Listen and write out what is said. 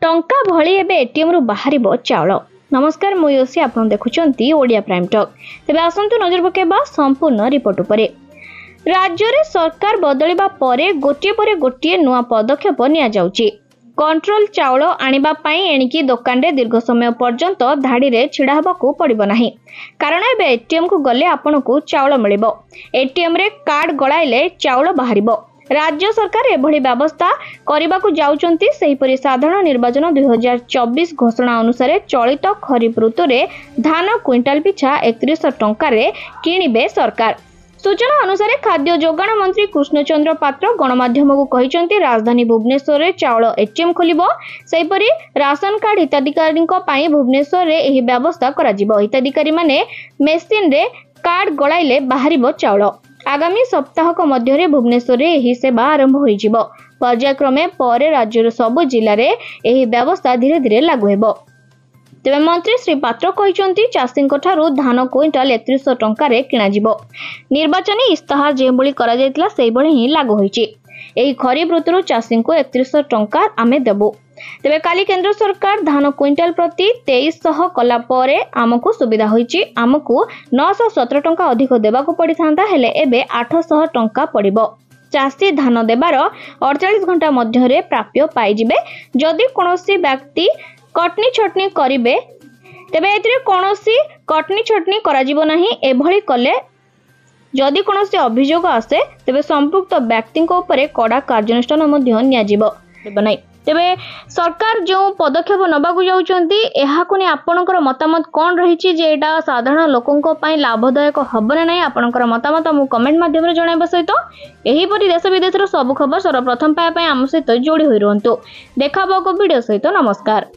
टंका भली एबे एटीएम रु बाहरिबो चाउल। नमस्कार मु योशी आपण देखुचंती ओडिया प्राइम टॉक। तेबे आसंतु नजर पकेबा संपूर्ण रिपोर्ट उपरे। राज्य रे सरकार बदलिबा परे गोटिए नुआ पदक्षेप निया जाउची। कंट्रोल चाउल आनिबा पई एणिकी दुकान रे दीर्घ समय पर्यंत धाड़ी रे छिड़ा हबाकू पड़िबो नाही, कारण एबे एटीएम को गले आपनकू चाउल मिलिबो। एटीएम रे कार्ड गळाइले चाउल बाहरिबो। राज्य सरकार एभली व्यवस्था करबाकू जाउचंती। सेहीपरि साधारण निर्वाचन 2024 घोषणा अनुसार चलित खरीफ ऋतु रे धान क्विंटाल पिछा 3100 टंका रे किनिबे सरकार। सूचना अनुसार खाद्य जोगाण मंत्री कृष्णचंद्र पात्र गणमाध्यम को कहिसंती राजधानी भुवनेश्वर रे चाउल एटीएम खोलिबो। सेहीपरि राशन कार्ड हिताधिकारी पई भुवनेश्वर रे एही व्यवस्था करा जिवो। हिताधिकारी माने मेसिन रे कार्ड गळाइले बाहरिबो चाउल। आगामी सप्ताहक मध्य भुवनेश्वर रे एही सेवा आरंभ होई जिवो। पर्यायक्रमे पर राज्यर सबु जिल्ला रे एही व्यवस्था धीरे धीरे लागू हेबो। तेबे मंत्री श्री पात्र कहिसंती चाषींक ठारू धान क्विंटाल 3100 टंका रे किना जिवो। निर्वाचनी इस्ताहार जेभली करा जायतिला सेभली ही लागू होईची। एही खरीफ ऋतुरु चाषींको 3100 टंका आमे देबो। तेबे काली केंद्र सरकार धान क्विंटाल प्रति 2300 कला परे आमको सुविधा होईची। आमको 917 टंका अधिक देबाको पड़ी थांता, हेले एबे 800 टंका पड़िबो। चाषी धान देबार 48 घंटा मध्य रे प्राप्य पाई जिबे। जदि कोनोसी व्यक्ति कटनी छटनी करिवे तेबे एथिरे कोनोसी कटनी छटनी करा जिवो नाही। एभली कले जदि कोनोसी अभियोग आसे तेबे संपुक्त व्यक्ति को ऊपर कड़ा कार्यानुष्ठान मध्य निया जिवो नाही। तेबे सरकार जो पदक्षेप नबाकू जाउचंती एहाकु ने आपनकर मतामत कोन रहिछि जे एटा साधारण लोकंको पई लाभदायक हबो ना नै। आपनकर मतामत मु कमेंट माध्यम रे जणाइबा सहित एही परि देश विदेश रो सब खबर सर्वप्रथम पाए पई हम सहित जोड़ी होई रहंतु। देखाबो को वीडियो सहित। नमस्कार।